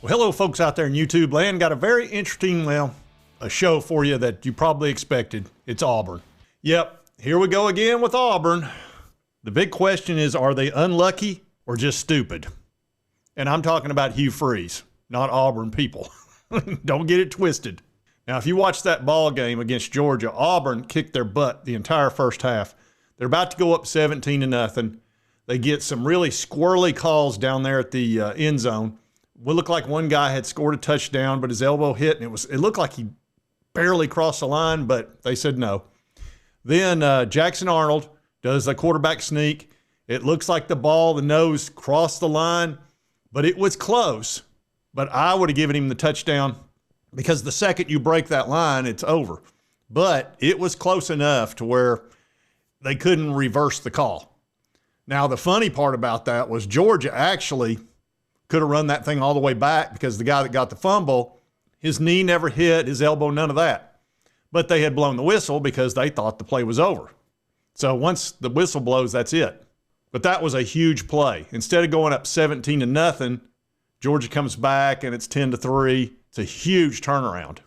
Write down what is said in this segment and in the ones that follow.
Well, hello, folks out there in YouTube land. Got a very interesting, a show for you that you probably expected. It's Auburn. Yep, here we go again with Auburn. The big question is, are they unlucky or just stupid? And I'm talking about Hugh Freeze, not Auburn people. Don't get it twisted. Now, if you watch that ball game against Georgia, Auburn kicked their butt the entire first half. They're about to go up 17-0. They get some really squirrely calls down there at the end zone. It looked like one guy had scored a touchdown, but his elbow hit, and it looked like he barely crossed the line, but they said no. Then Jackson Arnold does the quarterback sneak. It looks like the nose crossed the line, but it was close. But I would have given him the touchdown because the second you break that line, it's over. But it was close enough to where they couldn't reverse the call. Now, the funny part about that was Georgia actually could have run that thing all the way back because the guy that got the fumble, his knee never hit, his elbow, none of that. But they had blown the whistle because they thought the play was over. So once the whistle blows, that's it. But that was a huge play. Instead of going up 17-0, Georgia comes back and it's 10-3. It's a huge turnaround.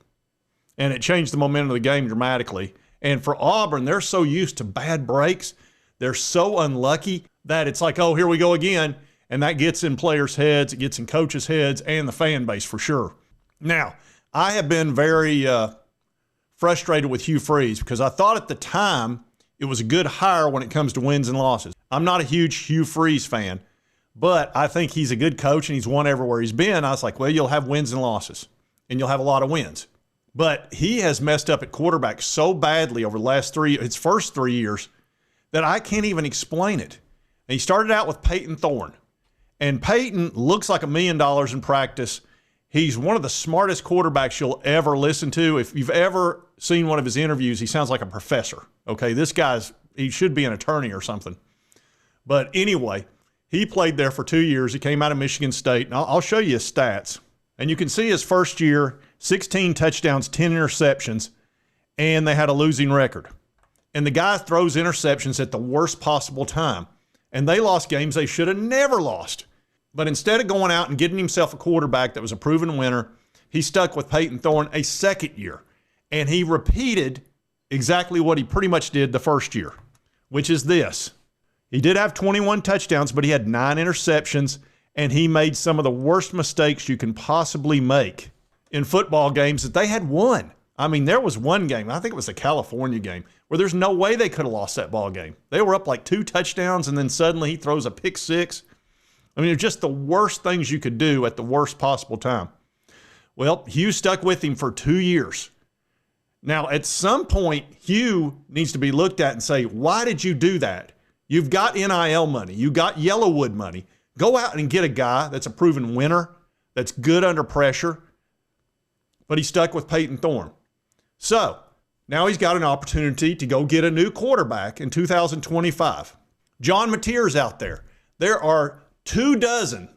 And it changed the momentum of the game dramatically. And for Auburn, they're so used to bad breaks. They're so unlucky that it's like, oh, here we go again. And that gets in players' heads, it gets in coaches' heads, and the fan base for sure. Now, I have been very frustrated with Hugh Freeze because I thought at the time it was a good hire when it comes to wins and losses. I'm not a huge Hugh Freeze fan, but I think he's a good coach and he's won everywhere he's been. I was like, well, you'll have wins and losses, and you'll have a lot of wins. But he has messed up at quarterback so badly over the last his first 3 years that I can't even explain it. And he started out with Peyton Thorne. And Peyton looks like $1 million in practice. He's one of the smartest quarterbacks you'll ever listen to. If you've ever seen one of his interviews, he sounds like a professor. Okay, this he should be an attorney or something. But anyway, he played there for 2 years. He came out of Michigan State. And I'll show you his stats. And you can see his first year, 16 touchdowns, 10 interceptions, and they had a losing record. And the guy throws interceptions at the worst possible time. And they lost games they should have never lost. But instead of going out and getting himself a quarterback that was a proven winner, he stuck with Peyton Thorne a second year. And he repeated exactly what he pretty much did the first year, which is this. He did have 21 touchdowns, but he had 9 interceptions, and he made some of the worst mistakes you can possibly make in football games that they had won. I mean, there was one game, I think it was the California game, where there's no way they could have lost that ball game. They were up like 2 touchdowns, and then suddenly he throws a pick 6. I mean, they're just the worst things you could do at the worst possible time. Well, Hugh stuck with him for 2 years. Now, at some point, Hugh needs to be looked at and say, why did you do that? You've got NIL money. You got Yellowwood money. Go out and get a guy that's a proven winner, that's good under pressure. But he stuck with Peyton Thorne. So now he's got an opportunity to go get a new quarterback in 2025. John Mateer's out there. There are 24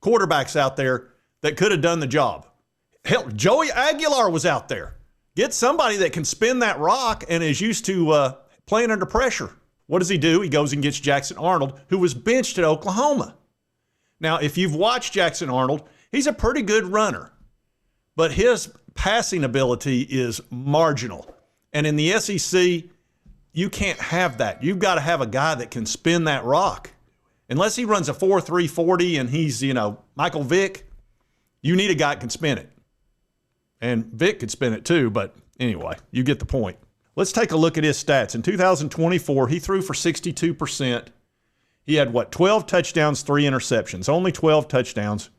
quarterbacks out there that could have done the job. Hell, Joey Aguilar was out there. Get somebody that can spin that rock and is used to playing under pressure. What does he do? He goes and gets Jackson Arnold, who was benched at Oklahoma. Now, if you've watched Jackson Arnold, he's a pretty good runner, but his passing ability is marginal. And in the SEC, you can't have that. You've got to have a guy that can spin that rock. Unless he runs a 4.3 40 and he's, Michael Vick, you need a guy that can spin it. And Vick could spin it too, but anyway, you get the point. Let's take a look at his stats. In 2024, he threw for 62%. He had, 12 touchdowns, 3 interceptions, only 12 touchdowns.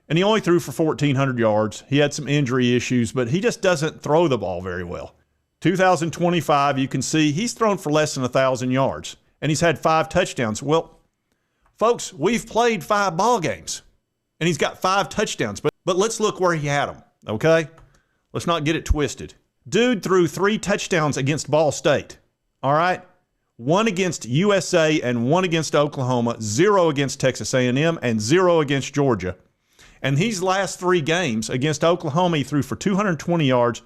And he only threw for 1,400 yards. He had some injury issues, but he just doesn't throw the ball very well. 2025, you can see he's thrown for less than 1,000 yards, and he's had 5 touchdowns. Well, folks, we've played 5 ball games, and he's got 5 touchdowns. But let's look where he had them, okay? Let's not get it twisted. Dude threw 3 touchdowns against Ball State, all right? 1 against USA and 1 against Oklahoma, 0 against Texas A&M, and 0 against Georgia. And these last 3 games against Oklahoma, he threw for 220 yards,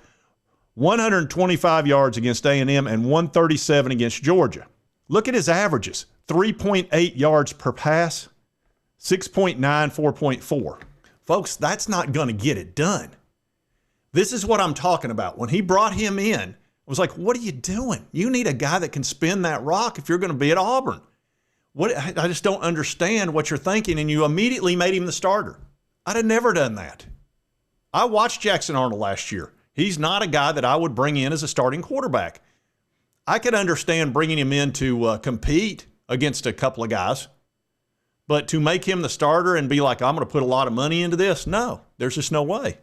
125 yards against A&M, and 137 against Georgia. Look at his averages. 3.8 yards per pass, 6.9, 4.4. Folks, that's not going to get it done. This is what I'm talking about. When he brought him in, I was like, what are you doing? You need a guy that can spin that rock if you're going to be at Auburn. I just don't understand what you're thinking, and you immediately made him the starter. I'd have never done that. I watched Jackson Arnold last year. He's not a guy that I would bring in as a starting quarterback. I could understand bringing him in to compete against a couple of guys, but to make him the starter and be like, I'm going to put a lot of money into this, no, there's just no way.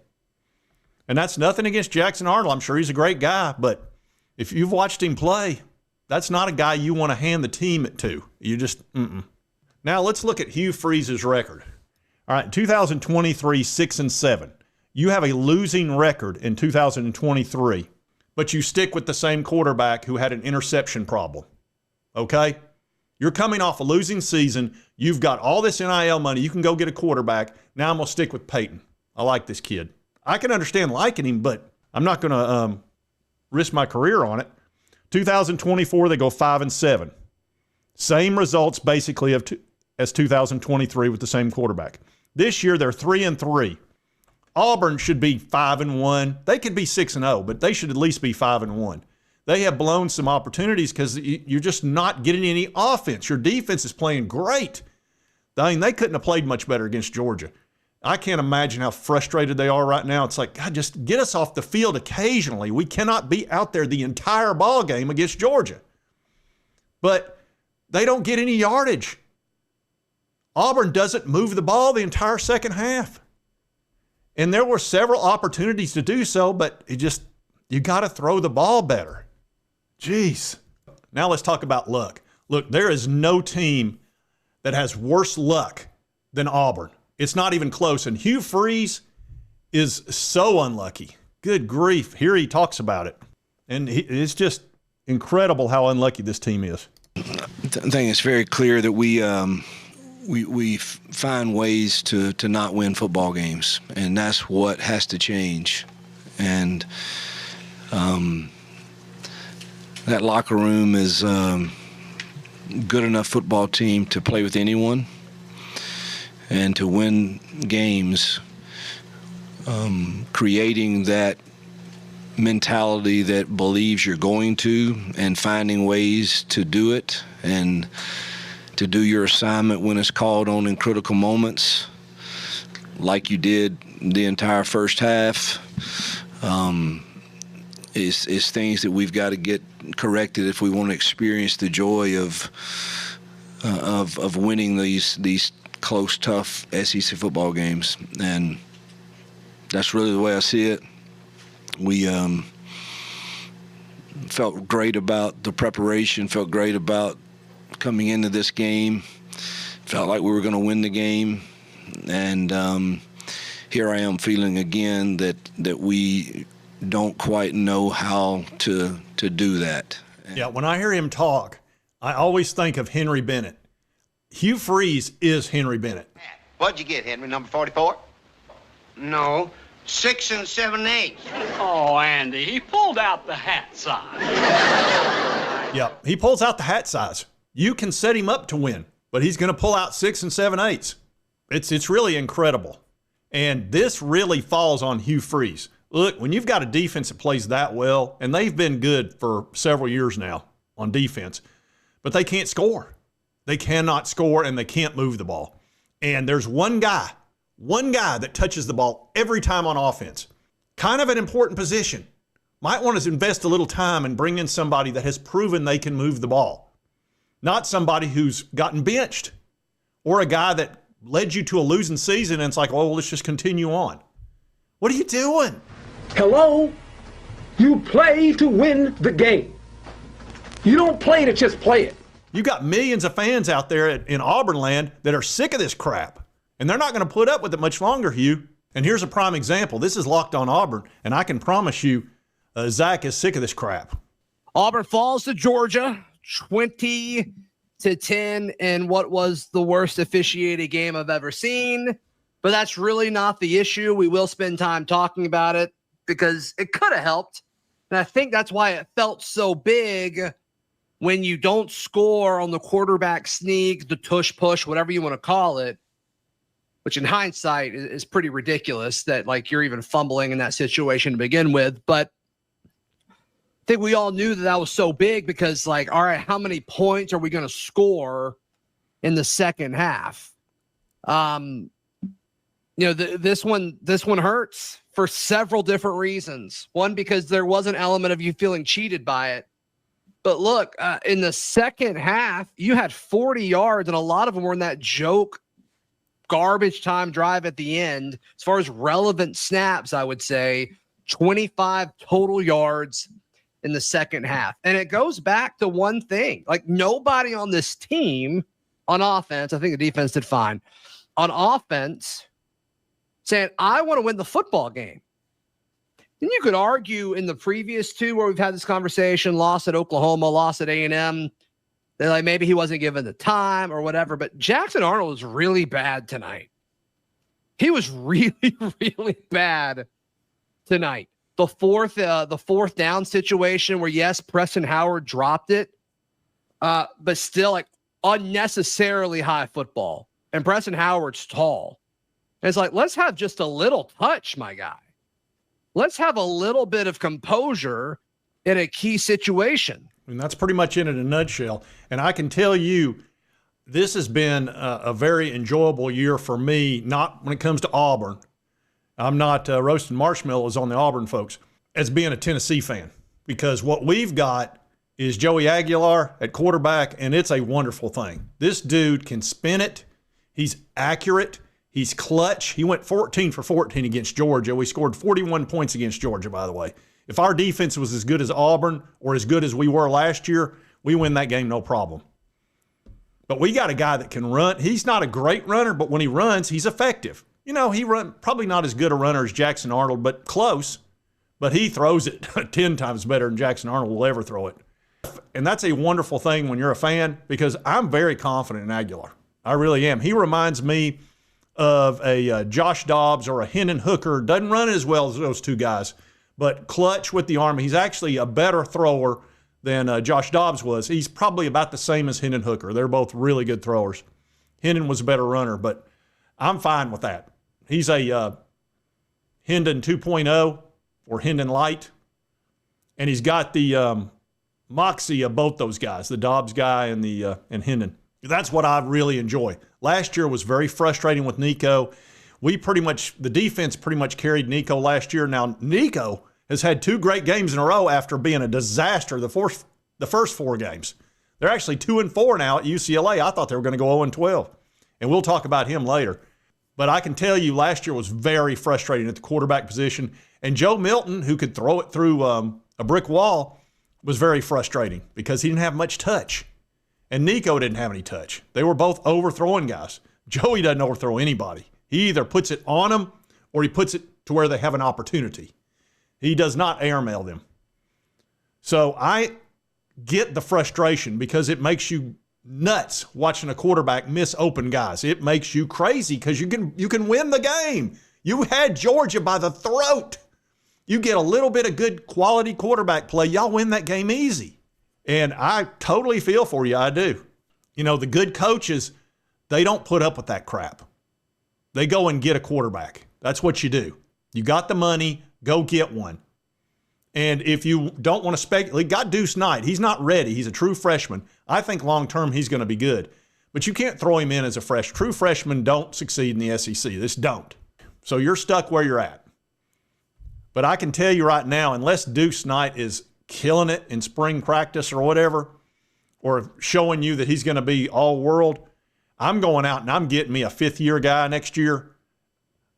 And that's nothing against Jackson Arnold. I'm sure he's a great guy, but if you've watched him play, that's not a guy you want to hand the team to. You just, Now let's look at Hugh Freeze's record. All right, 2023, 6-7. You have a losing record in 2023, but you stick with the same quarterback who had an interception problem. Okay? You're coming off a losing season. You've got all this NIL money. You can go get a quarterback. Now I'm going to stick with Peyton. I like this kid. I can understand liking him, but I'm not going to risk my career on it. 2024, they go 5-7. Same results basically as 2023 with the same quarterback. This year, they're 3-3. Auburn should be 5-1. They could be 6-0, but they should at least be 5-1. They have blown some opportunities because you're just not getting any offense. Your defense is playing great. I mean, they couldn't have played much better against Georgia. I can't imagine how frustrated they are right now. It's like, God, just get us off the field occasionally. We cannot be out there the entire ball game against Georgia. But they don't get any yardage. Auburn doesn't move the ball the entire second half. And there were several opportunities to do so, but you got to throw the ball better. Jeez. Now let's talk about luck. Look, there is no team that has worse luck than Auburn. It's not even close. And Hugh Freeze is so unlucky. Good grief. Here he talks about it. And it's just incredible how unlucky this team is. I think it's very clear that we find ways to not win football games, and that's what has to change. And that locker room is good enough football team to play with anyone and to win games, creating that mentality that believes you're going to and finding ways to do it and to do your assignment when it's called on in critical moments, like you did the entire first half, is things that we've got to get corrected if we want to experience the joy of winning these close, tough SEC football games. And that's really the way I see it. We felt great about the preparation, felt great about coming into this game, felt like we were going to win the game. And here I am feeling again that we don't quite know how to do that. Yeah, when I hear him talk, I always think of Henry Bennett. Hugh Freeze is Henry Bennett. What'd you get, Henry, number 44? No, 6 7/8. Oh, Andy, he pulled out the hat size. Yeah, he pulls out the hat size. You can set him up to win, but he's going to pull out 6 7/8. It's really incredible. And this really falls on Hugh Freeze. Look, when you've got a defense that plays that well, and they've been good for several years now on defense, but they can't score. They cannot score, and they can't move the ball. And there's one guy that touches the ball every time on offense. Kind of an important position. Might want to invest a little time and bring in somebody that has proven they can move the ball. Not somebody who's gotten benched or a guy that led you to a losing season and it's like, oh, well, let's just continue on. What are you doing? Hello? You play to win the game. You don't play to just play it. You got millions of fans out there in Auburn land that are sick of this crap, and they're not going to put up with it much longer, Hugh. And here's a prime example. This is Locked on Auburn, and I can promise you Zach is sick of this crap. Auburn falls to Georgia 20-10 in what was the worst officiated game I've ever seen. But that's really not the issue. We will spend time talking about it because it could have helped. And I think that's why it felt so big when you don't score on the quarterback sneak, the tush push, whatever you want to call it. which in hindsight is pretty ridiculous that like you're even fumbling in that situation to begin with. But I think we all knew that that was so big because like, all right, how many points are we going to score in the second half? This one hurts for several different reasons. One, because there was an element of you feeling cheated by it. But look, in the second half, you had 40 yards, and a lot of them were in that joke garbage time drive at the end. As far as relevant snaps, I would say 25 total yards in the second half. And it goes back to one thing. Like, nobody on this team on offense, I think the defense did fine, on offense, saying, I want to win the football game. And you could argue in the previous two where we've had this conversation, loss at Oklahoma, loss at A&M, that like maybe he wasn't given the time or whatever. But Jackson Arnold was really bad tonight. He was really, really bad tonight. The fourth down situation where, yes, Preston Howard dropped it, but still like unnecessarily high football. And Preston Howard's tall. And it's like, let's have just a little touch, my guy. Let's have a little bit of composure in a key situation. And that's pretty much it in a nutshell. And I can tell you, this has been a very enjoyable year for me, not when it comes to Auburn. I'm not roasting marshmallows on the Auburn folks, as being a Tennessee fan, because what we've got is Joey Aguilar at quarterback, and it's a wonderful thing. This dude can spin it. He's accurate. He's clutch. He went 14 for 14 against Georgia. We scored 41 points against Georgia, by the way. If our defense was as good as Auburn or as good as we were last year, we win that game no problem. But we got a guy that can run. He's not a great runner, but when he runs, he's effective. You know, he probably not as good a runner as Jackson Arnold, but close. But he throws it 10 times better than Jackson Arnold will ever throw it. And that's a wonderful thing when you're a fan, because I'm very confident in Aguilar. I really am. He reminds me of a Josh Dobbs or a Hendon Hooker. Doesn't run as well as those two guys, but clutch with the arm. He's actually a better thrower than Josh Dobbs was. He's probably about the same as Hendon Hooker. They're both really good throwers. Hendon was a better runner, but I'm fine with that. He's a Hendon 2.0 or Hendon Light, and he's got the moxie of both those guys, the Dobbs guy and and Hendon. That's what I really enjoy. Last year was very frustrating with Nico. The defense pretty much carried Nico last year. Now, Nico has had 2 great games in a row after being a disaster the first 4 games. They're actually 2-4 now at UCLA. I thought they were going to go 0-12. And we'll talk about him later. But I can tell you last year was very frustrating at the quarterback position. And Joe Milton, who could throw it through a brick wall, was very frustrating because he didn't have much touch. And Nico didn't have any touch. They were both overthrowing guys. Joey doesn't overthrow anybody. He either puts it on them or he puts it to where they have an opportunity. He does not airmail them. So I get the frustration because it makes you nuts watching a quarterback miss open guys. It makes you crazy because you can win the game. You had Georgia by the throat. You get a little bit of good quality quarterback play, y'all win that game easy. And I totally feel for you. I do. You know, the good coaches, they don't put up with that crap. They go and get a quarterback. That's what you do. You got the money, go get one. And if you don't want to speculate, got Deuce Knight. He's not ready. He's a true freshman. I think long-term he's going to be good. But you can't throw him in as a freshman. True freshmen don't succeed in the SEC. This don't. So you're stuck where you're at. But I can tell you right now, unless Deuce Knight is killing it in spring practice or whatever, or showing you that he's going to be all world, I'm going out and I'm getting me a 5th-year guy next year.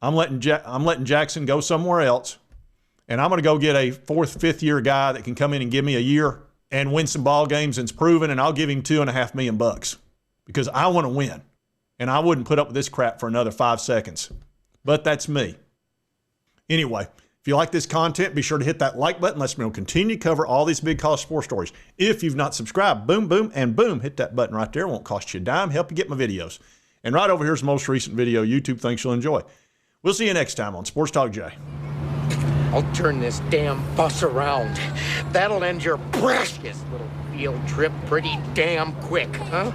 I'm letting Jackson go somewhere else, and I'm going to go get a 4th, 5th-year guy that can come in and give me a year and win some ball games and's proven, and I'll give him $2.5 million because I want to win, and I wouldn't put up with this crap for another 5 seconds. But that's me. Anyway, if you like this content, be sure to hit that like button. Let's continue to cover all these big college sports stories. If you've not subscribed, boom, boom, and boom, hit that button right there. It won't cost you a dime. Help you get my videos. And right over here is the most recent video YouTube thinks you'll enjoy. We'll see you next time on Sports Talk Jay. I'll turn this damn bus around. That'll end your precious little field trip pretty damn quick, huh?